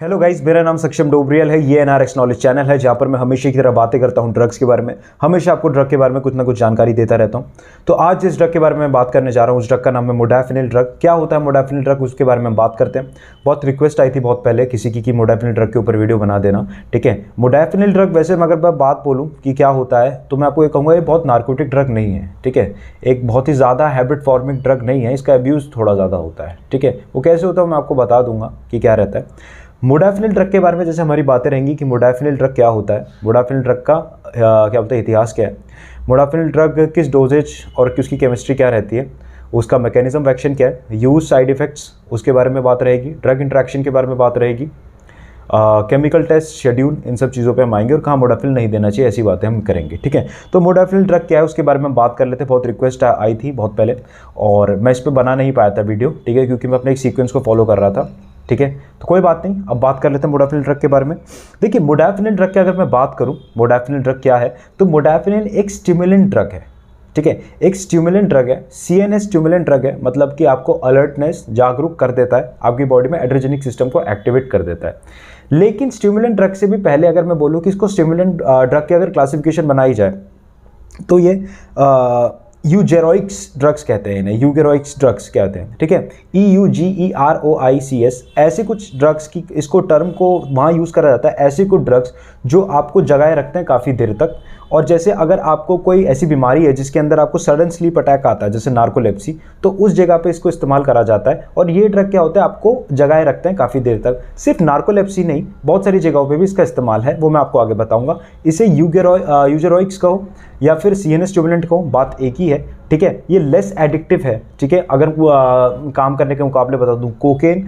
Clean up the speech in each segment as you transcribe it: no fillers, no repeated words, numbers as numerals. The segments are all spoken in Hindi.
हेलो गाइस, मेरा नाम सक्षम डोबरियल है। ये एनआरएक्स नॉलेज चैनल है जहाँ पर मैं हमेशा की तरह बातें करता हूँ ड्रग्स के बारे में। हमेशा आपको ड्रग के बारे में कुछ ना कुछ जानकारी देता रहता हूँ। तो आज जिस ड्रग के बारे में बात करने जा रहा हूँ उस ड्रग का नाम है मोडाफिनिल ड्रग। क्या होता है मोडाफिनिल ड्रग, उसके बारे में बात करते हैं। बहुत रिक्वेस्ट आई थी बहुत पहले किसी की कि मोडाफिनिल ड्रग के ऊपर वीडियो बना देना। ठीक है, मोडाफिनिल ड्रग वैसे अगर मैं बात बोलूँ कि क्या होता है तो मैं आपको ये कहूँगा ये बहुत नार्कोटिक ड्रग नहीं है। ठीक है, एक बहुत ही ज़्यादा हैबिट फॉर्मिंग ड्रग नहीं है, इसका अब्यूज़ थोड़ा ज़्यादा होता है। ठीक है, वो कैसे होता है मैं आपको बता दूंगा कि क्या रहता है। मोडाफिनिल ड्रग के बारे में जैसे हमारी बातें रहेंगी कि मोडाफिनिल ड्रग क्या होता है, मोडाफिनिल ड्रग का क्या बोलते हैं इतिहास क्या है, मोडाफिनिल ड्रग किस डोजेज और उसकी केमिस्ट्री क्या रहती है, उसका मैकेनिज्म ऑफ एक्शन क्या है, यूज साइड इफेक्ट्स उसके बारे में बात रहेगी, ड्रग इंट्रैक्शन के बारे में बात रहेगी, केमिकल टेस्ट शेड्यूल, इन सब चीज़ों पे हम आएंगे और कहाँ मोडाफिनिल नहीं देना चाहिए ऐसी बातें हम करेंगे। ठीक है, तो मोडाफिनिल ड्रग क्या है उसके बारे में बात कर लेते हैं। बहुत रिक्वेस्ट आई थी बहुत पहले और मैं इस पर बना नहीं पाया था वीडियो। ठीक है, क्योंकि मैं अपने एक सीक्वेंस को फॉलो कर रहा था। ठीक है, तो कोई बात नहीं, अब बात कर लेते हैं मोडाफिनिल ड्रग के बारे में। देखिए मोडाफिनिल ड्रग की अगर मैं बात करूं, मोडाफिनिल ड्रग क्या है, तो मोडाफिनिल एक स्टिमुलेंट ड्रग है। ठीक है, एक स्टिमुलेंट ड्रग है, सीएनएस स्टिमुलेंट ड्रग है, मतलब कि आपको अलर्टनेस जागरूक कर देता है, आपकी बॉडी में एड्रेनर्जिक सिस्टम को एक्टिवेट कर देता है। लेकिन स्टिमुलेंट ड्रग से भी पहले अगर मैं बोलूँ कि इसको स्टिमुलेंट ड्रग की अगर क्लासिफिकेशन बनाई जाए तो ये यूजेरोइक्स ड्रग्स कहते हैं इन्हें, यूजेरोइक्स ड्रग्स कहते हैं। ठीक है, EUGEROICS ऐसे कुछ ड्रग्स की इसको टर्म को वहाँ यूज़ करा जाता है। ऐसे कुछ ड्रग्स जो आपको जगाए रखते हैं काफ़ी देर तक, और जैसे अगर आपको कोई ऐसी बीमारी है जिसके अंदर आपको सडन स्लीप अटैक आता है जैसे नार्कोलेप्सी, तो उस जगह पे इसको इस्तेमाल करा जाता है। और ये ड्रग क्या होता है, आपको जगाए रखते हैं काफ़ी देर तक। सिर्फ नार्कोलेप्सी नहीं, बहुत सारी जगहों पे भी इसका इस्तेमाल है, वो मैं आपको आगे बताऊंगा। इसे यूजेरोइक्स कहो या फिर सीएनएस स्टिमुलेंट कहो, बात एक ही है। ठीक है, ये लेस एडिक्टिव है। ठीक है, अगर काम करने के मुकाबले बता दूं कोकेन,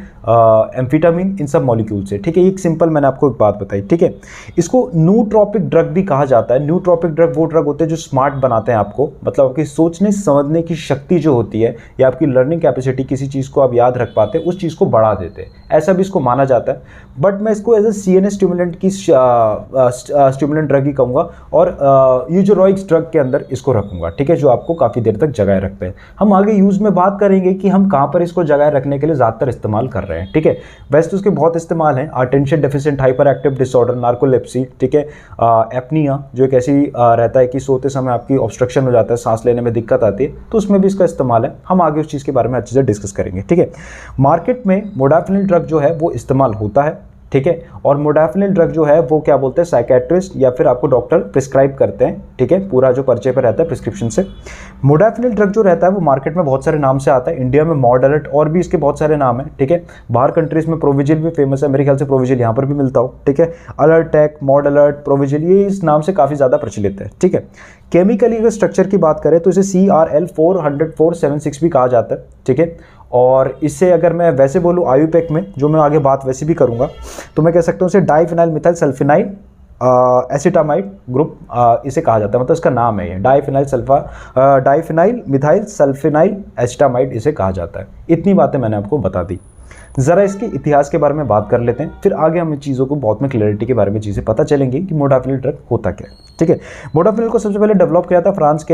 एम्फिटामिन, इन सब मॉलिक्यूल से। ठीक है, एक सिंपल मैंने आपको एक बात बताई। ठीक है, इसको न्यूट्रोपिक ड्रग भी कहा जाता है। न्यूट्रोपिक ड्रग वो ड्रग होते हैं जो स्मार्ट बनाते हैं आपको, मतलब आपकी सोचने समझने की शक्ति जो होती है या आपकी लर्निंग कैपेसिटी, किसी चीज़ को आप याद रख पाते हैं उस चीज़ को बढ़ा देते हैं, ऐसा भी इसको माना जाता है। बट मैं इसको एज ए सीएनएस स्टिमुलेंट की स्टिमुलेंट ड्रग ही कहूँगा और यूजेरोइक्स ड्रग के अंदर इसको रखूँगा। ठीक है, जो आपको काफ़ी देर तक जगाए रखते हैं। हम आगे यूज़ में बात करेंगे कि हम कहाँ पर इसको जगाए रखने के लिए ज़्यादातर इस्तेमाल कर रहे हैं। ठीक है, वैसे तो उसके बहुत इस्तेमाल हैं, attention deficient hyper active disorder, narcolepsy. ठीक है, एपनिया जो एक ऐसी रहता है कि सोते समय आपकी ऑब्स्ट्रक्शन हो जाता है, सांस लेने में दिक्कत आती है, तो उसमें भी इसका इस्तेमाल है। हम आगे उस चीज़ के बारे में अच्छे से डिस्कस करेंगे। ठीक है, मार्केट में मोडाफिनिल ड्रग जो है वो इस्तेमाल होता है। ठीक है, और मोडाफिनिल ड्रग जो है वो क्या बोलते हैं, साइकेट्रिस्ट या फिर आपको डॉक्टर प्रिस्क्राइब करते हैं। ठीक है, पूरा जो पर्चे पर रहता है प्रिस्क्रिप्शन से। मोडाफिनिल ड्रग जो रहता है वो मार्केट में बहुत सारे नाम से आता है। इंडिया में मॉडलट और भी इसके बहुत सारे नाम हैं। ठीक है, बाहर कंट्रीज में प्रोविजिल भी फेमस है, मेरे ख्याल से प्रोविजिल यहाँ पर भी मिलता हो। ठीक है, अलर्टेक, मॉडलट, प्रोविजिल, ये इस नाम से काफ़ी ज़्यादा प्रचलित है। ठीक है, केमिकली अगर स्ट्रक्चर की बात करें तो इसे CRL-400-476 भी कहा जाता है। ठीक है, और इससे अगर मैं वैसे बोलूँ आयुपेक में, जो मैं आगे बात वैसे भी करूँगा, तो मैं कह सकता हूँ इसे डाइफिनाइल मिथाइल सल्फिनाइल एसिटामाइड ग्रुप इसे कहा जाता है, मतलब इसका नाम है ये डाइफिनाइल मिथाइल सल्फिनाइल एसिटामाइड इसे कहा जाता है। इतनी बातें मैंने आपको बता दी। ज़रा इसके इतिहास के बारे में बात कर लेते हैं, फिर आगे हम इन चीज़ों को बहुत में क्लैरिटी के बारे में चीज़ें पता चलेंगी कि मोडाफिनिल ड्रग होता क्या है। ठीक है, मोडाफिनिल को सबसे पहले डेवलप किया था फ्रांस के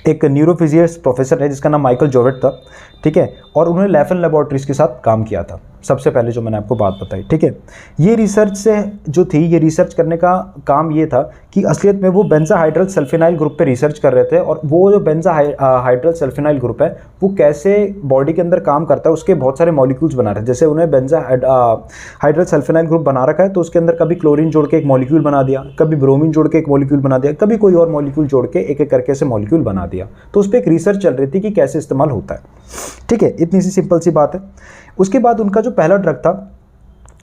एक न्यूरोफिजियस्ट प्रोफेसर है जिसका नाम माइकल जोवेट था। ठीक है, और उन्होंने लैफन लेबोरेटरीज के साथ काम किया था सबसे पहले, जो मैंने आपको बात बताई। ठीक है, ये रिसर्च से जो थी, ये रिसर्च करने का काम ये था कि असलियत में वो बेंजाहाइड्रल सल्फिनाइल ग्रुप पे रिसर्च कर रहे थे, और वो जो बेंजाहाइड्रल सल्फिनाइल ग्रुप है वो कैसे बॉडी के अंदर काम करता है, उसके बहुत सारे मॉलिक्यूल्स बना रहे थे। जैसे उन्हें बेंजाहाइड्रल सल्फिनाइल ग्रुप बना रखा है तो उसके अंदर कभी क्लोरीन जोड़ के एक मॉलिक्यूल बना दिया, कभी ब्रोमीन जोड़ के एक मॉलिक्यूल बना दिया, कभी कोई और मॉलिक्यूल जोड़ के एक एक करके से मॉलिक्यूल बना दिया। तो उस पर एक रिसर्च चल रही थी कि कैसे इस्तेमाल होता है। ठीक है, इतनी सी सिंपल सी बात है। उसके बाद उनका जो पहला ड्रग था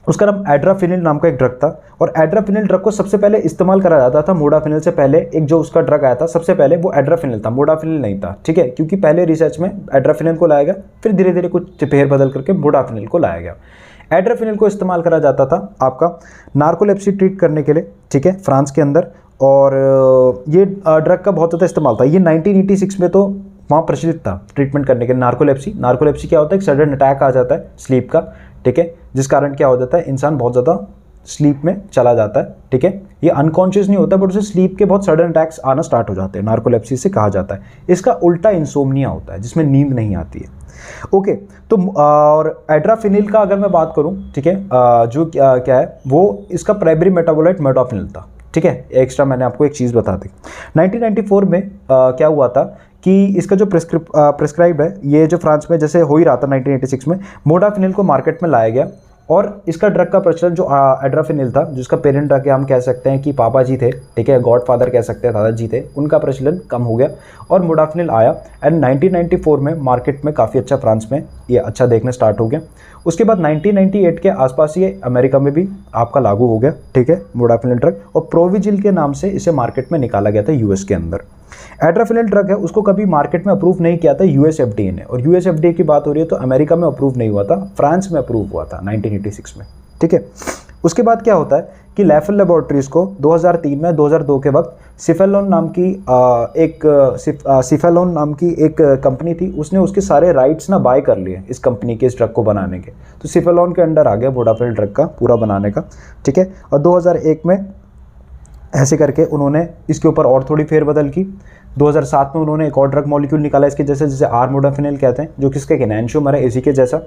उसका नाम एड्राफिनिल नाम का एक ड्रग था, और एड्राफिनिल ड्रग को सबसे पहले इस्तेमाल करा जाता था मोडाफिनिल से पहले। एक जो उसका ड्रग आया था सबसे पहले वो एड्राफिनिल था, मोडाफिनिल नहीं था। ठीक है, क्योंकि पहले रिसर्च में एड्राफिनिल को लाया गया, फिर धीरे धीरे कुछ फेर बदल करके मोडाफिनिल को लाया गया। एड्राफिनिल को इस्तेमाल करा जाता था आपका नार्कोलेप्सी ट्रीट करने के लिए। ठीक है, फ्रांस के अंदर, और ये ड्रग का बहुत ज़्यादा इस्तेमाल था। ये 1986 में तो वहाँ प्रचलित था ट्रीटमेंट करने के लिए नार्कोलेप्सी। नार्कोलेप्सी क्या होता है, एक सडन अटैक आ जाता है स्लीप का। ठीक है, जिस कारण क्या हो जाता है, इंसान बहुत ज़्यादा स्लीप में चला जाता है, ठीक है। ये अनकॉन्शियस नहीं होता, बट उसे स्लीप के बहुत सडन अटैक्स आना स्टार्ट हो जाते हैं, नार्कोलेप्सी से कहा जाता है। इसका उल्टा इंसोम्निया होता है, जिसमें नींद नहीं आती है। ओके, तो और एड्राफिनिल का अगर मैं बात करूं, ठीक है, जो क्या है वो इसका प्राइमरी मेटाबोलाइट मोडाफिनिल था, ठीक है। एक्स्ट्रा मैंने आपको एक चीज़ बता दी। 1994 में क्या हुआ था कि इसका जो प्रिस्क्राइब है, ये जो फ्रांस में जैसे हो ही रहा था 1986 में, मोडाफिनिल को मार्केट में लाया गया और इसका ड्रग का प्रचलन जो एड्राफिनिल था, जिसका पेरेंट ड्रग हम कह सकते हैं कि पापा जी थे, ठीक है, गॉड फादर कह सकते हैं, दादाजी थे, उनका प्रचलन कम हो गया और मोडाफिनिल आया एंड 1994 में मार्केट में काफ़ी अच्छा फ्रांस में ये अच्छा देखने स्टार्ट हो गया। उसके बाद 1998 के आसपास ये अमेरिका में भी आपका लागू हो गया, ठीक है, मोडाफिनिल ड्रग, और प्रोविजिल के नाम से इसे मार्केट में निकाला गया था यूएस के अंदर। एड्राफिनिल ड्रग है, उसको कभी मार्केट में अप्रूव नहीं किया था यूएस एफडीए ने, और यूएस एफडीए की बात हो रही है तो अमेरिका में अप्रूव नहीं हुआ था, फ्रांस में अप्रूव हुआ था 1986 में, ठीक है। उसके बाद क्या होता है कि लैफल लेबोरेटरीज को 2003 में 2002 के वक्त सिफेलोन नाम की एक कंपनी थी, उसने उसके सारे राइट्स ना बाय कर लिए इस कंपनी के, इस ड्रग को बनाने के, तो सिफेलोन के अंडर आ गया मोडाफिनिल ड्रग का पूरा बनाने का, ठीक है। और 2001 में ऐसे करके उन्होंने इसके ऊपर और थोड़ी फेरबदल की। 2007 में उन्होंने एक और ड्रग मॉलिक्यूल निकाला इसके जैसे, जिसे आर-मोडाफिनिल कहते हैं, जो कि इसका एक एनैंशियोमर है इसी के जैसा,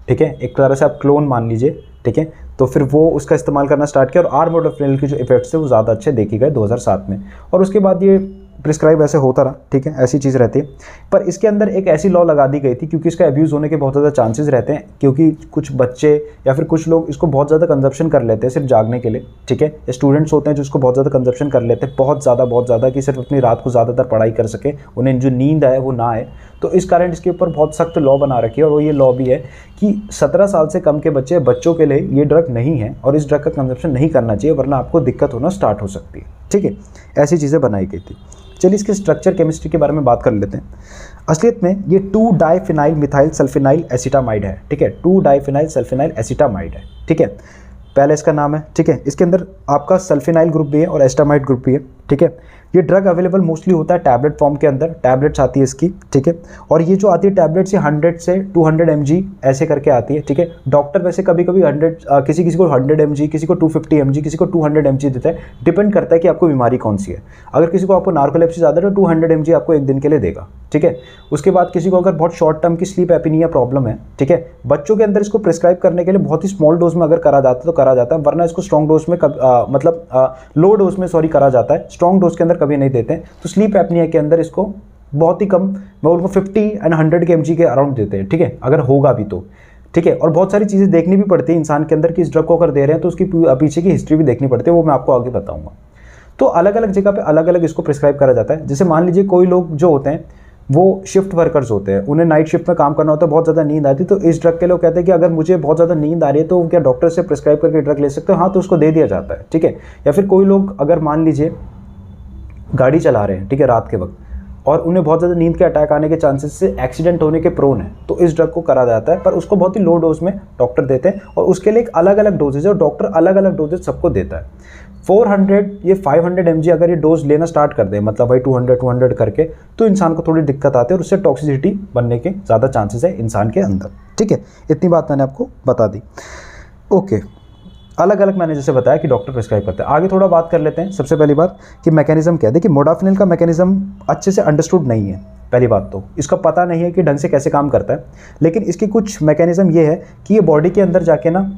ठीक है, एक तरह से आप क्लोन मान लीजिए, ठीक है। तो फिर वो उसका इस्तेमाल करना स्टार्ट किया और आर-मोडाफिनिल के जो इफेक्ट्स थे वो ज़्यादा अच्छे देखे गए 2007 में, और उसके बाद ये प्रिस्क्राइब ऐसे होता रहा, ठीक है, ऐसी चीज़ रहती है। पर इसके अंदर एक ऐसी लॉ लगा दी गई थी, क्योंकि इसका अब्यूज़ होने के बहुत ज़्यादा चांसेस रहते हैं, क्योंकि कुछ बच्चे या फिर कुछ लोग इसको बहुत ज़्यादा कंजप्शन कर लेते हैं सिर्फ जागने के लिए, ठीक है। स्टूडेंट्स होते हैं जो इसको बहुत ज़्यादा कंजप्शन कर लेते हैं, बहुत ज़्यादा, कि सिर्फ अपनी रात को ज़्यादातर पढ़ाई कर सके, उन्हें जो नींद आए वो ना आए। तो इस कारण इसके ऊपर बहुत सख्त लॉ बना रखी है, और वो ये लॉ भी है कि 17 साल से कम के बच्चों के लिए ये ड्रग नहीं है और इस ड्रग का कंजप्शन नहीं करना चाहिए, वरना आपको दिक्कत होना स्टार्ट हो सकती है, ठीक है। ऐसी चीज़ें बनाई गई थी। चलिए इसके स्ट्रक्चर केमिस्ट्री के बारे में बात कर लेते हैं। असलियत में ये 2-डाइफिनाइल मिथाइल सल्फिनाइल एसिटामाइड है, ठीक है, 2-डाइफिनाइल सल्फिनाइल एसिटामाइड है, ठीक है, पहले इसका नाम है, ठीक है। इसके अंदर आपका सल्फिनाइल ग्रुप भी है और एस्टामाइड ग्रुप भी है, ठीक है। ये ड्रग अवेलेबल मोस्टली होता है टैबलेट फॉर्म के अंदर, टैबलेट्स आती है इसकी, ठीक है। और ये जो आती है टैबलेट्स, ये 100 से 200 mg ऐसे करके आती है, ठीक है। डॉक्टर वैसे कभी कभी 100 किसी को 100 mg, किसी को 250 mg, किसी को 200 mg देता है, डिपेंड करता है कि आपको बीमारी कौन सी है। अगर किसी को आपको नार्कोलेप्सी ज़्यादा है तो 200 mg आपको एक दिन के लिए देगा, ठीक है। उसके बाद किसी को अगर बहुत शॉर्ट टर्म की स्लीप एपिनिया प्रॉब्लम है, ठीक है, बच्चों के अंदर इसको प्रिस्क्राइब करने के लिए बहुत ही स्मॉल डोज में अगर करा जाता है तो करा जाता है, वरना इसको स्ट्रॉन्ग डोज में लो डोज में करा जाता है, स्ट्रॉन्ग डोज के अंदर कभी नहीं देते हैं। तो स्लीप एपनिया के अंदर इसको बहुत ही कम, मैं उनको 50 और 100 के mg के अराउंड देते हैं, ठीक है, अगर होगा भी तो, ठीक है। और बहुत सारी चीज़ें देखनी भी पड़ती है इंसान के अंदर कि इस ड्रग को अगर दे रहे हैं तो उसकी पीछे की हिस्ट्री भी देखनी पड़ती है, वो मैं आपको आगे बताऊंगा। तो अलग अलग जगह पे अलग अलग इसको प्रिस्क्राइब करा जाता है। जैसे मान लीजिए कोई लोग जो होते हैं वो शिफ्ट वर्कर्स होते हैं, उन्हें नाइट शिफ्ट में काम करना होता है, बहुत ज़्यादा नींद आती है, तो इस ड्रग के लोग कहते हैं कि अगर मुझे बहुत ज़्यादा नींद आ रही है तो क्या डॉक्टर से प्रिस्क्राइब करके ड्रग ले सकते हो? हाँ, तो उसको दे दिया जाता है, ठीक है। या फिर कोई लोग अगर मान लीजिए गाड़ी चला रहे हैं, ठीक है, रात के वक्त, और उन्हें बहुत ज़्यादा नींद के अटैक आने के चांसेस से एक्सीडेंट होने के प्रोन है, तो इस ड्रग को करा जाता है, पर उसको बहुत ही लो डोज में डॉक्टर देते हैं, और उसके लिए एक अलग अलग डोजेज है और डॉक्टर अलग अलग डोजेज सबको देता है। 400 ये 500 mg अगर ये डोज लेना स्टार्ट कर दे, मतलब भाई 200 करके, तो इंसान को थोड़ी दिक्कत आती है और उससे टॉक्सिसिटी बनने के ज़्यादा चांसेस है इंसान के अंदर, ठीक है। इतनी बात मैंने आपको बता दी। ओके, अलग अलग मैंने जैसे बताया कि डॉक्टर प्रिस्क्राइब करते हैं। आगे थोड़ा बात कर लेते हैं। सबसे पहली बात कि मैकेनिज्म क्या है। देखिए, मोडाफिनिल का मैकेनिज्म अच्छे से अंडरस्टूड नहीं है। पहली बात तो इसका पता नहीं है कि ढंग से कैसे काम करता है, लेकिन इसकी कुछ मैकेनिज्म ये है कि ये बॉडी के अंदर जाके ना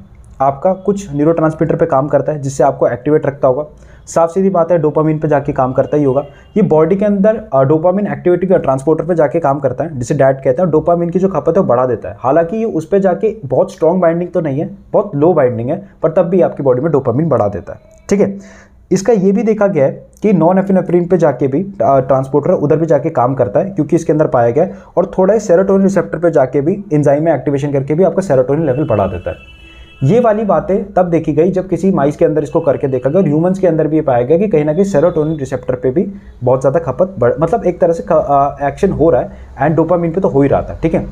आपका कुछ न्यूरोट्रांसमीटर पे काम करता है, जिससे आपको एक्टिवेट रखता होगा। साफ सीधी बात है, डोपामिन पे जाके काम करता ही होगा। ये बॉडी के अंदर डोपामिन एक्टिविटी का ट्रांसपोर्टर पे जाके काम करता है, जिसे डैट कहते हैं। डोपामिन की जो खपत है वो बढ़ा देता है। हालांकि ये उस पे जाके बहुत स्ट्रॉन्ग बाइंडिंग तो नहीं है, बहुत लो बाइंडिंग है, पर तब भी आपकी बॉडी में डोपामिन बढ़ा देता है, ठीक है। इसका ये भी देखा गया है कि नॉन एफिनेफ्रिन पे जाके भी ट्रांसपोर्टर उधर भी जाके काम करता है, क्योंकि इसके अंदर पाया गया है। और थोड़ा ही सेरोटोनिन रिसेप्टर पे जाके भी एंजाइम में एक्टिवेशन करके भी आपका सेरोटोनिन लेवल बढ़ा देता है। ये वाली बातें तब देखी गई जब किसी माइस के अंदर इसको करके देखा गया, और ह्यूमंस के अंदर भी ये पाया गया कि कहीं ना कहीं सेरोटोनिन रिसेप्टर पे भी बहुत ज़्यादा खपत मतलब एक तरह से एक्शन हो रहा है, एंड डोपामिन पे तो हो ही रहा था, ठीक है।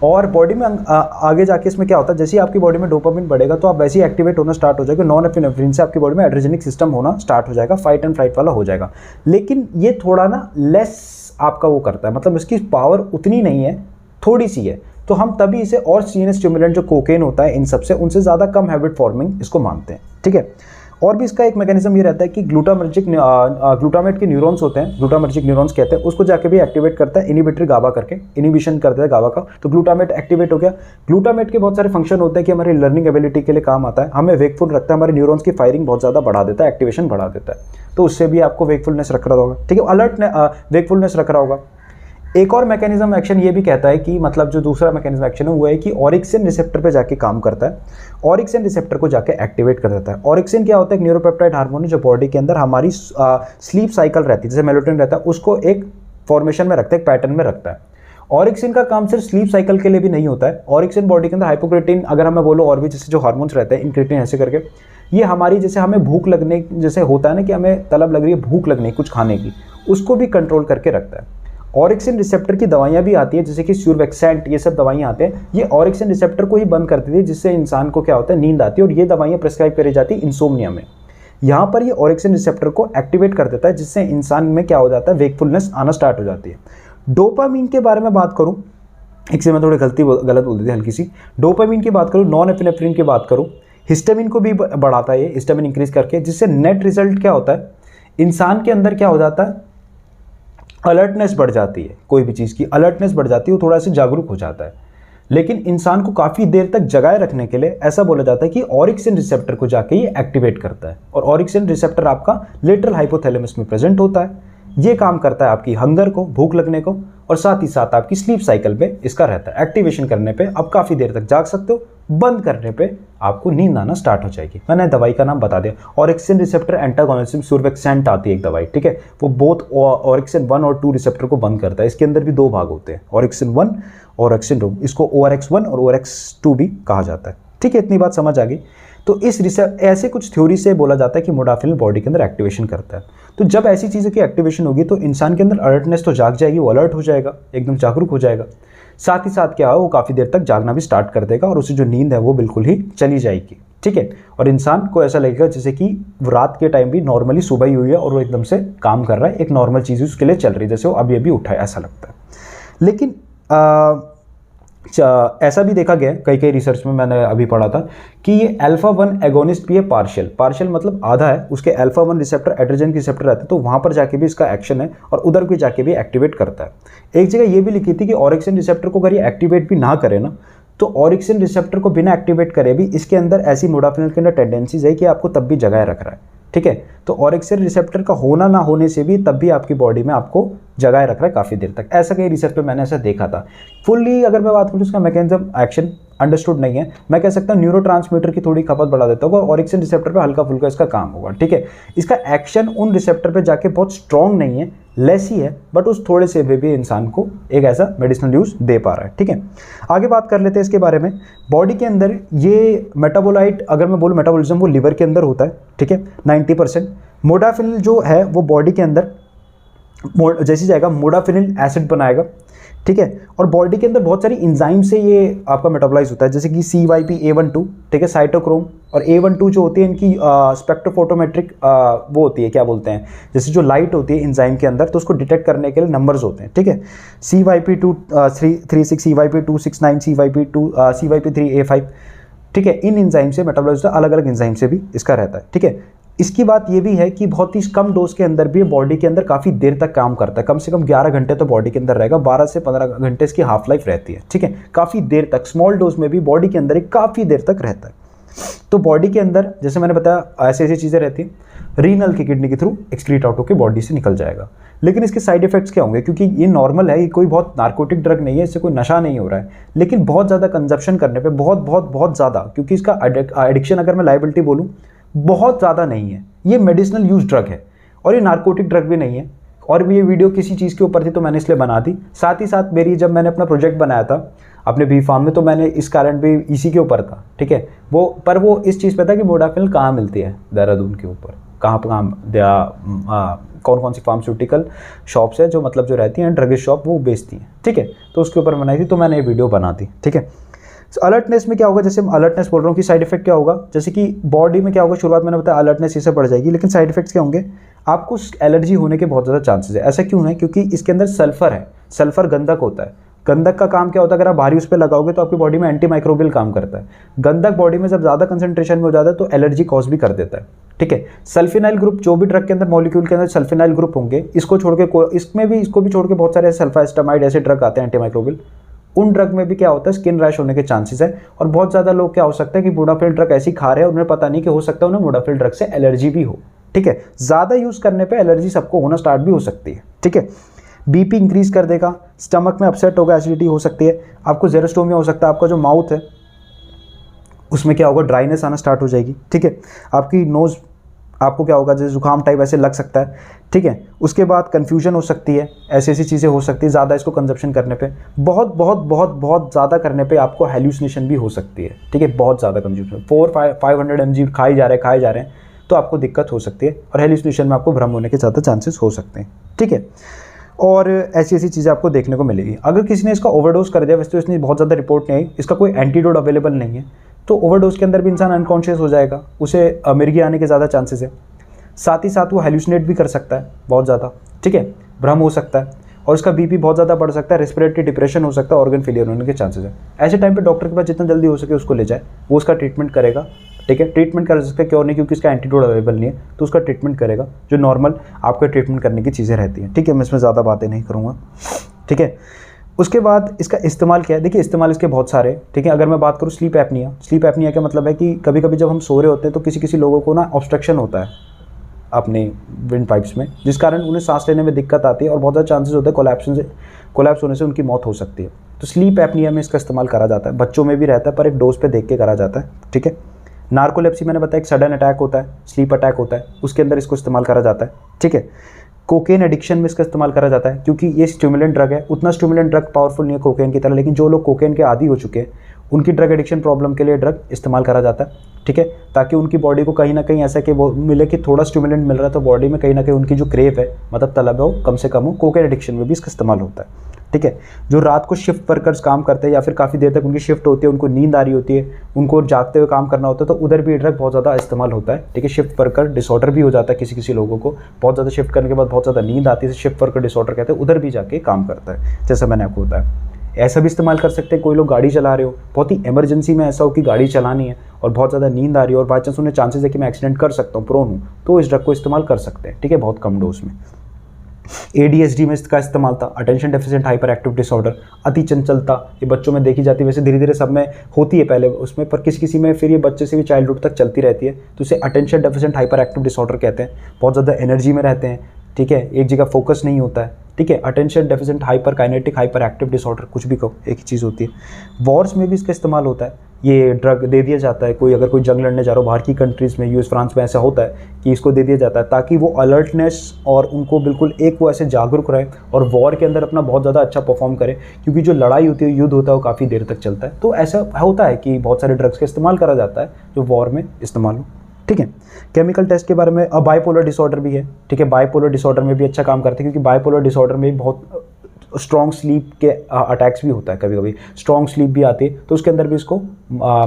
और बॉडी में आगे जाके इसमें क्या होता है, जैसे ही आपकी बॉडी में डोपामिन बढ़ेगा तो आप वैसे ही एक्टिवेट होना स्टार्ट हो जाएगा। नॉन एफिनेफ्रिन से आपकी बॉडी में एड्रेनर्जिक सिस्टम होना स्टार्ट हो जाएगा, फाइट एंड फ्लाइट वाला हो जाएगा। लेकिन ये थोड़ा ना लेस आपका वो करता है, मतलब इसकी पावर उतनी नहीं है, थोड़ी सी है। तो हम तभी इसे और सीएनएस स्टिमुलेंट जो कोकेन होता है इन सबसे, उनसे ज़्यादा कम हैबिट फॉर्मिंग इसको मानते हैं। ठीक है। और भी इसका एक मैकेनिज्म ये रहता है कि ग्लूटामेट के न्यूरॉन्स होते हैं, ग्लूटामर्जिक न्यूरॉन्स कहते हैं, उसको जाके भी एक्टिवेट करता है इनिबिटरी गाबा करके, इनिबिशन करता है गाबा का, तो ग्लूटामेट एक्टिवेट हो गया। ग्लूटामेट के बहुत सारे फंक्शन होते हैं कि हमारी लर्निंग एबिलिटी के लिए काम आता है, हमें वेकफुल रखता है, हमारे न्यूरॉन्स की फायरिंग बहुत ज़्यादा बढ़ा देता है, एक्टिवेशन बढ़ा देता है, तो उससे भी आपको वेकफुलनेस रख रहा होगा, ठीक है, वेकफुलनेस रख रहा होगा। एक और मैकेनिज्म एक्शन ये भी कहता है कि मतलब जो दूसरा मैकेनिज्म एक्शन है वो है कि ऑरिक्सिन रिसेप्टर पे जाके काम करता है, ऑरिक्सिन रिसेप्टर को जाके एक्टिवेट कर देता है। ऑरिक्सिन क्या होता है? एक न्यूरोपेप्टाइड हार्मोन है जो बॉडी के अंदर हमारी स्लीप साइकिल रहती है, जैसे मेलेटोनिन रहता है, उसको एक फॉर्मेशन में रखता है, एक पैटर्न में रखता है। ऑरिक्सिन का काम सिर्फ स्लीप साइकिल के लिए भी नहीं होता है, ऑरिक्सिन बॉडी के अंदर हाइपोक्रेटिन, अगर हमें बोलो और भी जैसे जो हार्मोन्स रहते हैं इंक्रेटिन ऐसे करके, ये हमारी जैसे हमें भूख लगने जैसे होता है ना कि हमें तलब लग रही है, भूख लगनी है कुछ खाने की, उसको भी कंट्रोल करके रखता है। ऑरिक्सिन रिसेप्टर की दवाइयाँ भी आती है जैसे कि स्यूरवेक्सेंट, ये सब दवाइयाँ आते हैं, ये ऑरिक्सिन रिसेप्टर को ही बंद कर देती है, जिससे इंसान को क्या होता है, नींद आती है, और ये दवाइयाँ प्रिस्क्राइब करी जाती है इंसोम्निया में। यहाँ पर ये ऑरिक्सिन रिसेप्टर को एक्टिवेट कर देता है, जिससे इंसान में क्या हो जाता है, वेकफुलनेस आना स्टार्ट हो जाती है। डोपामीन के बारे में बात करूँ, एक से मैं थोड़ी गलत बोल दी थी हल्की सी। डोपामीन की बात करूँ, नॉन एपिनेफ्रिन की बात करूँ, हिस्टामिन को भी बढ़ाता है ये, हिस्टामिन इंक्रीज करके, जिससे नेट रिजल्ट क्या होता है, इंसान के अंदर क्या हो जाता है, अलर्टनेस बढ़ जाती है, कोई भी चीज़ की अलर्टनेस बढ़ जाती है, वो थोड़ा सा जागरूक हो जाता है। लेकिन इंसान को काफ़ी देर तक जगाए रखने के लिए ऐसा बोला जाता है कि ऑरिक्सिन रिसेप्टर को जाके ये एक्टिवेट करता है, और ऑरिक्सिन रिसेप्टर आपका लेटरल हाइपोथैलेमस में प्रेजेंट होता है, ये काम करता है आपकी हंगर को, भूख लगने को, और साथ ही साथ आपकी स्लीप साइकिल पे इसका रहता है। एक्टिवेशन करने पे आप काफ़ी देर तक जाग सकते हो, बंद करने पे आपको नींद आना स्टार्ट हो जाएगी। मैंने दवाई का नाम बता दिया, ऑरिक्सिन रिसेप्टर एंटागोनिज्म, सूरवेक्सेंट आती है एक दवाई, ठीक है, वो बोथ ऑरिक्सिन 1 और 2 रिसेप्टर को बंद करता है। इसके अंदर भी 2 भाग होते हैं, ऑरिक्सिन 1 और ऑरिक्सिन 2, इसको ORX1 और ORX2 भी कहा जाता है, ठीक है, इतनी बात समझ आ गई। तो ऐसे कुछ थ्योरी से बोला जाता है कि मोडाफिलिन बॉडी के अंदर एक्टिवेशन करता है। तो जब ऐसी चीज़ों की एक्टिवेशन होगी तो इंसान के अंदर अलर्टनेस तो जाग जाएगी, वो अलर्ट हो जाएगा, एकदम जागरूक हो जाएगा, साथ ही साथ क्या है, वो काफ़ी देर तक जागना भी स्टार्ट कर देगा, और उसे जो नींद है वो बिल्कुल ही चली जाएगी, ठीक है। और इंसान को ऐसा लगेगा जैसे कि रात के टाइम भी नॉर्मली सुबह ही हुई है और वो एकदम से काम कर रहा है, एक नॉर्मल चीज़ उसके लिए चल रही है, जैसे वो अभी अभी उठा है, ऐसा लगता है। लेकिन ऐसा भी देखा गया कई रिसर्च में, मैंने अभी पढ़ा था कि ये अल्फा-1 एगोनिस्ट भी है, पार्शियल मतलब आधा है, उसके अल्फा-1 रिसेप्टर एड्रेनर्जिक रिसेप्टर रहते हैं, तो वहाँ पर जाके भी इसका एक्शन है, और उधर भी जाके भी एक्टिवेट करता है। एक जगह ये भी लिखी थी कि ऑरिक्सिन रिसेप्टर को अगर ये एक्टिवेट भी ना करे ना, तो ऑरिक्सिन रिसेप्टर को बिना एक्टिवेट करे भी इसके अंदर ऐसी मोडाफिलिन के अंदर टेंडेंसीज है कि आपको तब भी जगाए रख रहा है, ठीक है। तो ऑरिक्सिन रिसेप्टर का होना ना होने से भी तब भी आपकी बॉडी में आपको जगाए रख रहा है काफ़ी देर तक, ऐसा कई रिसर्च पे मैंने ऐसा देखा था। फुल्ली अगर मैं बात करूँ उसका मैकेनिज्म एक्शन अंडरस्टूड नहीं है, मैं कह सकता हूँ न्यूरोट्रांसमीटर की थोड़ी खपत बढ़ा देता होगा, ऑरिक्सिन रिसेप्टर पे हल्का फुल्का इसका काम होगा, ठीक है। इसका एक्शन उन रिसेप्टर पे जाके बहुत स्ट्रॉन्ग नहीं है, लेस ही है, बट उस थोड़े से भी इंसान को एक ऐसा मेडिसिनल यूज दे पा रहा है, ठीक है। आगे बात कर लेते हैं इसके बारे में। बॉडी के अंदर ये मेटाबोलाइट, अगर मैं बोलूँ मेटाबॉलिज्म, वो लिवर के अंदर होता है, ठीक है, 90%। मोडाफिलिन जो है वो बॉडी के अंदर जैसी जाएगा मोडाफिलिन एसिड बनाएगा, ठीक है, और बॉडी के अंदर बहुत सारी इंजाइम से ये आपका मेटाबोलाइज होता है, जैसे कि CYP-A12, ठीक है, साइटोक्रोम, और A12 जो होती है इनकी स्पेक्ट्रोफोटोमेट्रिक वो होती है, क्या बोलते हैं, जैसे जो लाइट होती है इंजाइम के अंदर, तो उसको डिटेक्ट करने के लिए नंबर्स होते हैं, ठीक है, CYP236, CYP269, CYP3A5, ठीक है, इन इंजाइम से मेटाबोलाइज होता है, अलग अलग इंजाइम से भी इसका रहता है, ठीक है। इसकी बात ये भी है कि बहुत ही कम डोज के अंदर भी बॉडी के अंदर काफ़ी देर तक काम करता है, कम से कम 11 घंटे तो बॉडी के अंदर रहेगा, 12 से 15 घंटे इसकी हाफ लाइफ रहती है, ठीक है, काफ़ी देर तक स्मॉल डोज में भी बॉडी के अंदर एक काफ़ी देर तक रहता है। तो बॉडी के अंदर जैसे मैंने बताया ऐसी चीज़ें रहती हैं, रीनल की किडनी के थ्रू एक्सक्रीट आउट होकर बॉडी से निकल जाएगा। लेकिन इसके साइड इफेक्ट्स क्या होंगे, क्योंकि ये नॉर्मल है, ये कोई बहुत नार्कोटिक ड्रग नहीं है, इससे कोई नशा नहीं हो रहा है, लेकिन बहुत ज़्यादा कंजप्शन करने पे बहुत ज़्यादा, क्योंकि इसका एडिक्शन अगर मैं लाइबिलिटी बोलूँ बहुत ज़्यादा नहीं है, ये मेडिसिनल यूज ड्रग है और ये नार्कोटिक ड्रग भी नहीं है। और ये वीडियो किसी चीज़ के ऊपर थी तो मैंने इसलिए बना दी, साथ ही साथ जब मैंने अपना प्रोजेक्ट बनाया था अपने B.Pharm में, तो मैंने इस कारण भी इसी के ऊपर था, ठीक है, वो इस चीज़ पे था कि मोडाफिलिन कहाँ मिलती है देहरादून के ऊपर, कौन कौन सी फार्मास्यूटिकल शॉप्स है जो मतलब जो रहती हैं ड्रगिस्ट शॉप वो बेचती हैं, ठीक है, तो उसके ऊपर बनाई थी, तो मैंने ये वीडियो बना दी, ठीक है। अलर्टनेस में क्या होगा, जैसे मैं अलर्टनेस बोल रहा हूँ कि साइड इफेक्ट क्या होगा, जैसे कि बॉडी में क्या होगा, शुरुआत मैंने बताया अलर्टनेस इससे बढ़ जाएगी, लेकिन साइड इफेक्ट्स क्या होंगे, आपको एलर्जी होने के बहुत ज़्यादा चांसेस है। ऐसा क्यों है, क्योंकि इसके अंदर सल्फर है, सल्फर गंधक होता है, गंधक का काम क्या होता है, अगर आप भारी उस पर लगाओगे तो आपकी बॉडी में एंटी माइक्रोबियल काम करता है। गंधक बॉडी में जब ज़्यादा कंसंट्रेशन में हो जाता है तो एलर्जी कॉज भी कर देता है, ठीक है। सल्फिनाइल ग्रुप, जो भी ड्रग के अंदर मॉलिक्यूल के अंदर सल्फिनाइल ग्रुप होंगे, इसको छोड़ के इसको भी छोड़ के बहुत सारे सल्फास्टामाइड ऐसे ड्रग आते हैं एंटी माइक्रोबियल। उन ड्रग में भी क्या होता है, स्किन रैश होने के चांसेस है। और बहुत ज़्यादा लोग क्या हो सकता है कि मोडाफिल ड्रग ऐसी खा रहे हैं, उन्हें पता नहीं कि हो सकता है उन्हें मोडाफिल ड्रग से एलर्जी भी हो, ठीक है। ज़्यादा यूज़ करने पे एलर्जी सबको होना स्टार्ट भी हो सकती है, ठीक है। बीपी इंक्रीज कर देगा, स्टमक में अपसेट होगा, एसिडिटी हो सकती है, आपको जेरोस्टोमिया हो सकता है, आपका जो माउथ है उसमें क्या होगा, ड्राइनेस आना स्टार्ट हो जाएगी, ठीक है। आपकी नोज़, आपको क्या होगा, जैसे जुकाम टाइप ऐसे लग सकता है, ठीक है। उसके बाद कन्फ्यूजन हो सकती है, ऐसी ऐसी चीज़ें हो सकती है ज़्यादा इसको कंजप्शन करने पे। बहुत बहुत बहुत बहुत ज़्यादा करने पे आपको हेल्यूसिनेशन भी हो सकती है, ठीक है। बहुत ज़्यादा कंज्यूम, 400-500 mg खाए जा रहे हैं तो आपको दिक्कत हो सकती है, और हेल्यूसिनेशन में आपको भ्रम होने के ज़्यादा चांसेस हो सकते हैं, ठीक है। और ऐसी ऐसी चीज़ें आपको देखने को मिलेगी। अगर किसी ने इसका ओवरडोज कर दिया, वैसे तो इसने बहुत ज़्यादा रिपोर्ट नहीं आई, इसका कोई एंटीडोट अवेलेबल नहीं है, तो ओवरडोज के अंदर भी इंसान अनकॉन्शियस हो जाएगा, उसे मिर्गी आने के ज़्यादा चांसेस है। साथ ही साथ वो हेल्यूसिनेट भी कर सकता है बहुत ज़्यादा, ठीक है, भ्रम हो सकता है, और उसका बीपी बहुत ज़्यादा बढ़ सकता है, रेस्पिरेटरी डिप्रेशन हो सकता है, ऑर्गन फेलियर होने के चांसेस है। ऐसे टाइम पे डॉक्टर के पास जितना जल्दी हो सके उसको ले जाए, वो उसका ट्रीटमेंट करेगा, ठीक है। ट्रीटमेंट कर सकते हैं, क्योर नहीं, क्योंकि इसका एंटीडोट अवेलेबल नहीं है, तो उसका ट्रीटमेंट करेगा जो नॉर्मल आपके ट्रीटमेंट करने की चीज़ें रहती हैं, ठीक है। मैं इसमें ज़्यादा बातें नहीं करूँगा, ठीक है। उसके बाद इसका इस्तेमाल क्या है, देखिए इस्तेमाल इसके बहुत सारे, ठीक है। अगर मैं बात करूँ स्लीप एपनिया, स्लीप एपनिया का मतलब है कि कभी कभी जब हम सो रहे होते हैं तो किसी किसी लोगों को ना ऑब्स्ट्रक्शन होता है अपने विंड पाइप्स में, जिस कारण उन्हें सांस लेने में दिक्कत आती है, और बहुत ज़्यादा चांसेस होते हैं कोलैप्स होने से उनकी मौत हो सकती है। तो स्लीप एपनिया में इसका इस्तेमाल करा जाता है, बच्चों में भी रहता है पर एक डोज पे देख के करा जाता है, ठीक है। नार्कोलेप्सी मैंने बताया, एक सडन अटैक होता है, स्लीप अटैक होता है, उसके अंदर इसको इस्तेमाल करा जाता है, ठीक है। कोकेन एडिक्शन में इसका इस्तेमाल करा जाता है, क्योंकि ये स्टिमुलेंट ड्रग है, उतना स्टिमुलेंट ड्रग पावरफुल नहीं है कोकेन की तरह, लेकिन जो लोग कोकेन के आदी हो चुके हैं उनकी ड्रग एडिक्शन प्रॉब्लम के लिए ड्रग इस्तेमाल करा जाता है, ठीक है। ताकि उनकी बॉडी को कहीं ना कहीं ऐसा कि वो मिले कि थोड़ा स्टिमुलेंट मिल रहा है, तो बॉडी में कहीं ना कहीं उनकी जो क्रेव है, मतलब तलब है, वो कम से कम हो। कोकेन एडिक्शन में भी इसका इस्तेमाल होता है, ठीक है। जो रात को शिफ्ट वर्कर्स काम करते हैं या फिर काफ़ी देर तक उनकी शिफ्ट होती है, उनको नींद आ रही होती है, उनको जागते हुए काम करना होता है, तो उधर भी ड्रग बहुत ज़्यादा इस्तेमाल होता है, ठीक है। शिफ्ट वर्कर डिसऑर्डर भी हो जाता है किसी किसी लोगों को, बहुत ज़्यादा शिफ्ट करने के बाद बहुत ज़्यादा नींद आती है, शिफ्ट वर्कर डिसऑर्डर कहते हैं, उधर भी जाके काम करता है, जैसा मैंने आपको बताया। ऐसा भी इस्तेमाल कर सकते हैं, कोई लोग गाड़ी चला रहे हो, बहुत ही इमरजेंसी में ऐसा हो कि गाड़ी चलानी है और बहुत ज़्यादा नींद आ रही है और बाई चांस उन्हें चांसेस है कि मैं एक्सीडेंट कर सकता हूँ, प्रोन हूँ, तो इस ड्रग को इस्तेमाल कर सकते हैं, ठीक है, बहुत कम डोज में। ADHD में इसका इस्तेमाल था, attention deficient hyper active disorder, अति चंचलता, ये बच्चों में देखी जाती है, वैसे धीरे धीरे सब में होती है पहले उसमें, पर किसी किसी में फिर ये बच्चे से भी चाइल्डहुड तक चलती रहती है, तो इसे attention deficient hyper active disorder कहते हैं। बहुत ज़्यादा एनर्जी में रहते हैं, ठीक है, एक जगह फोकस नहीं होता है, ठीक है। Attention deficient hyperkinetic hyperactive disorder, कुछ भी कहो, एक ही चीज़ होती है। वॉर्स में भी इसका इस्तेमाल होता है, ये ड्रग दे दिया जाता है, कोई अगर कोई जंग लड़ने जा रहा हो बाहर की कंट्रीज़ में, यूएस फ्रांस में ऐसा होता है कि इसको दे दिया जाता है ताकि वो अलर्टनेस और उनको बिल्कुल एक वो ऐसे जागरूक रहे और वॉर के अंदर अपना बहुत ज़्यादा अच्छा परफॉर्म करे, क्योंकि जो लड़ाई होती है, युद्ध होता है, वो काफ़ी देर तक चलता है। तो ऐसा होता है कि बहुत सारे ड्रग्स का इस्तेमाल करा जाता है जो वॉर में इस्तेमाल हो, ठीक है। केमिकल टेस्ट के बारे में, अब बाइपोलर डिसऑर्डर भी है, ठीक है। बाइपोलर डिसऑर्डर में भी अच्छा काम करते हैं, क्योंकि बाइपोलर डिसऑर्डर में बहुत स्ट्रॉन्ग स्लीप के अटैक्स भी होता है, कभी कभी स्ट्रॉन्ग स्लीप भी आती है, तो उसके अंदर भी इसको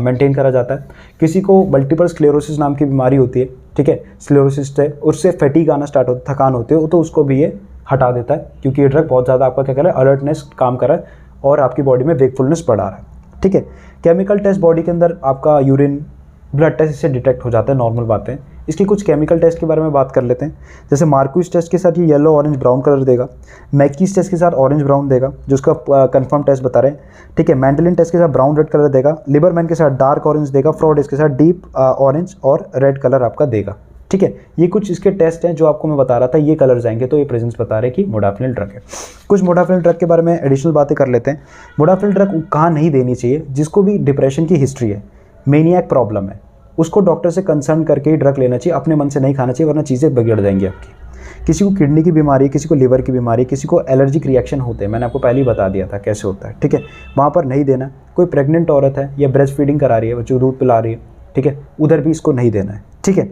मेंटेन करा जाता है। किसी को मल्टीपल स्क्लेरोसिस नाम की बीमारी होती है, ठीक है, स्क्लेरोसिस से उससे फैटीग आना स्टार्ट होता है, थकान होती है, तो उसको भी ये हटा देता है, क्योंकि ये ड्रग बहुत ज़्यादा आपका क्या कर रहा है, अलर्टनेस काम कर रहा है और आपकी बॉडी में वेकफुलनेस बढ़ा रहा है, ठीक है। केमिकल टेस्ट बॉडी के अंदर आपका यूरिन, ब्लड टेस्ट इससे डिटेक्ट हो जाता है, नॉर्मल बातें। इसकी कुछ केमिकल टेस्ट के बारे में बात कर लेते हैं। जैसे मार्क्यूस टेस्ट के साथ ये येलो ऑरेंज ब्राउन कलर देगा, मैकीस टेस्ट के साथ ऑरेंज ब्राउन देगा, जो उसका कंफर्म टेस्ट बता रहे हैं, ठीक है। मैंडलिन टेस्ट के साथ ब्राउन रेड कलर देगा, लिबरमैन के साथ डार्क ऑरेंज देगा, फ्रॉड इसके साथ डीप ऑरेंज और रेड कलर आपका देगा, ठीक है। ये कुछ इसके टेस्ट हैं जो आपको मैं बता रहा था, ये कलर जाएंगे तो ये प्रेजेंस बता रहे हैं कि मोडाफिनिल ड्रग है। कुछ मोडाफिनिल ड्रग के बारे में एडिशनल बातें कर लेते हैं। मोडाफिनिल ड्रग कहाँ नहीं देनी चाहिए, जिसको भी डिप्रेशन की हिस्ट्री है, मेनियाक प्रॉब्लम है, उसको डॉक्टर से कंसल्ट करके ही ड्रग लेना चाहिए, अपने मन से नहीं खाना चाहिए, वरना चीज़ें बिगड़ जाएंगी आपकी। किसी को किडनी की बीमारी, किसी को लिवर की बीमारी, किसी को एलर्जिक रिएक्शन होते हैं, मैंने आपको पहले ही बता दिया था कैसे होता है, ठीक है, वहाँ पर नहीं देना। कोई प्रेग्नेंट औरत है या ब्रेस्ट फीडिंग करा रही है, बच्चों को दूध पिला रही है, ठीक है, उधर भी इसको नहीं देना है, ठीक है।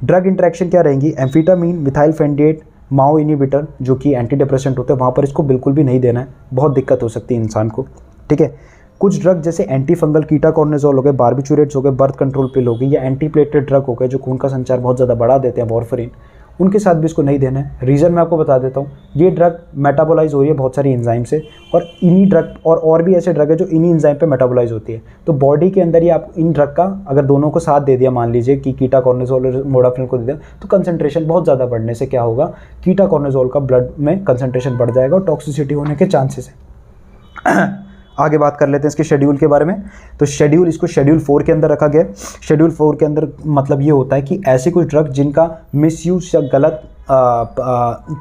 ड्रग इंटरेक्शन क्या रहेंगी, एम्फीटामीन, मिथाइलफेंडेट, माओ इनिबिटर जो कि एंटी डिप्रेसेंट होते हैं, वहाँ पर इसको बिल्कुल भी नहीं देना है, बहुत दिक्कत हो सकती है इंसान को, ठीक है। कुछ ड्रग जैसे एंटी फंगल कीटाकॉर्निजोल हो गए, बार्बिचुरेट्स हो गए, बर्थ कंट्रोल पिल हो गई, या एंटी प्लेटलेट ड्रग हो गए जो खून का संचार बहुत ज़्यादा बढ़ा देते हैं, वॉरफरीन, उनके साथ भी इसको नहीं देना है। रीज़न मैं आपको बता देता हूँ, ये ड्रग मेटाबोलाइज हो रही है बहुत सारी एंजाइम से, और इन्हीं ड्रग और भी ऐसे ड्रग है जो इन्हीं एंजाइम पे मेटाबोलाइज होती है। तो बॉडी के अंदर ही आप इन ड्रग का अगर दोनों को साथ दे दिया, मान लीजिए कि कीटाकॉर्निजोल और मोडाफिल को दे दिया, तो कंसंट्रेशन बहुत ज़्यादा बढ़ने से क्या होगा, कीटाकॉर्निजोल का ब्लड में कंसंट्रेशन बढ़ जाएगा और टॉक्सिसिटी होने के चांसेस है। आगे बात कर लेते हैं इसके शेड्यूल के बारे में। तो शेड्यूल, इसको शेड्यूल 4 के अंदर रखा गया। शेड्यूल 4 के अंदर मतलब ये होता है कि ऐसे कुछ ड्रग जिनका मिसयूज या गलत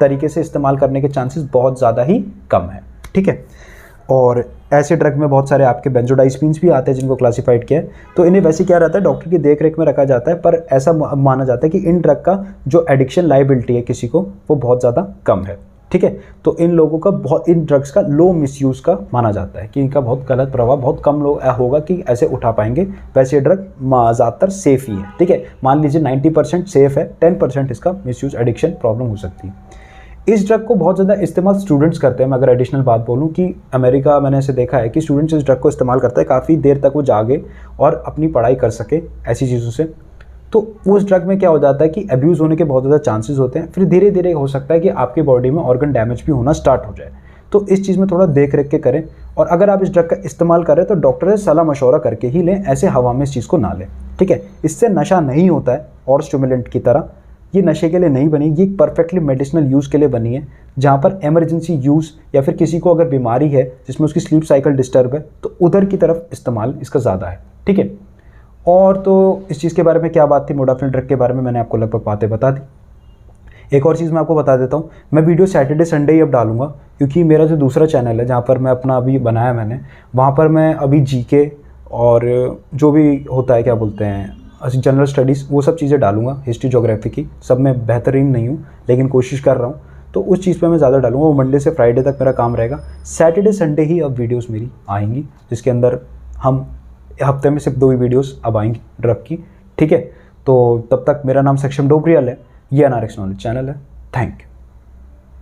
तरीके से इस्तेमाल करने के चांसेस बहुत ज़्यादा ही कम है, ठीक है। और ऐसे ड्रग में बहुत सारे आपके बेंजोडाइज़पीन्स भी आते हैं जिनको क्लासिफाइड किया है। तो इन्हें वैसे क्या रहता है, डॉक्टर की देख रेख में रखा जाता है, पर ऐसा माना जाता है कि इन ड्रग का जो एडिक्शन लाइबिलिटी है किसी को, वो बहुत ज़्यादा कम है, ठीक है। तो इन लोगों का बहुत, इन ड्रग्स का लो मिसयूज़ का माना जाता है कि इनका बहुत गलत प्रभाव बहुत कम लोग होगा कि ऐसे उठा पाएंगे। वैसे ड्रग ज़्यादातर सेफ़ ही है, ठीक है। मान लीजिए 90% सेफ़ है, 10% इसका मिसयूज़ एडिक्शन प्रॉब्लम हो सकती है। इस ड्रग को बहुत ज़्यादा इस्तेमाल स्टूडेंट्स करते हैं। मैं अगर एडिशनल बात बोलूँ कि अमेरिका, मैंने ऐसे देखा है कि स्टूडेंट्स इस ड्रग को इस्तेमाल करते हैं, काफ़ी देर तक वो जागे और अपनी पढ़ाई कर सके ऐसी चीज़ों से। तो उस ड्रग में क्या हो जाता है कि अब्यूज़ होने के बहुत ज़्यादा चांसेस होते हैं, फिर धीरे धीरे हो सकता है कि आपकी बॉडी में ऑर्गन डैमेज भी होना स्टार्ट हो जाए। तो इस चीज़ में थोड़ा देख रेख के करें, और अगर आप इस ड्रग का इस्तेमाल करें तो डॉक्टर से सलाह मशवरा करके ही लें, ऐसे हवा में इस चीज़ को ना लें, ठीक है। इससे नशा नहीं होता है और स्टिमुलेंट की तरह, ये नशे के लिए नहीं बनी, ये परफेक्टली मेडिसिनल यूज़ के लिए बनी है, जहाँ पर इमरजेंसी यूज़ या फिर किसी को अगर बीमारी है जिसमें उसकी स्लीप साइकिल डिस्टर्ब है, तो उधर की तरफ इस्तेमाल इसका ज़्यादा है, ठीक है। और तो इस चीज़ के बारे में क्या बात थी, मोडाफिल ड्रग के बारे में मैंने आपको लगभग बातें बता दी। एक और चीज़ मैं आपको बता देता हूँ, मैं वीडियो सैटरडे संडे ही अब डालूंगा, क्योंकि मेरा जो दूसरा चैनल है जहाँ पर मैं अपना अभी बनाया मैंने, वहाँ पर मैं अभी जीके और जो भी होता है क्या बोलते हैं जनरल स्टडीज़, वो सब चीज़ें डालूंगा, हिस्ट्री ज्योग्राफी की, सब में बेहतरीन नहीं हूँ लेकिन कोशिश कर रहा हूँ। तो उस चीज़ पे मैं ज़्यादा डालूंगा, वो मंडे से फ्राइडे तक मेरा काम रहेगा। सैटरडे संडे ही अब वीडियोस मेरी आएंगी, जिसके अंदर हम हफ्ते में सिर्फ 2 ही वीडियोस अब आएंगी ड्रग की, ठीक है। तो तब तक मेरा नाम सक्षम डोबरियाल है, ये NRX नॉलेज चैनल है। Thank you.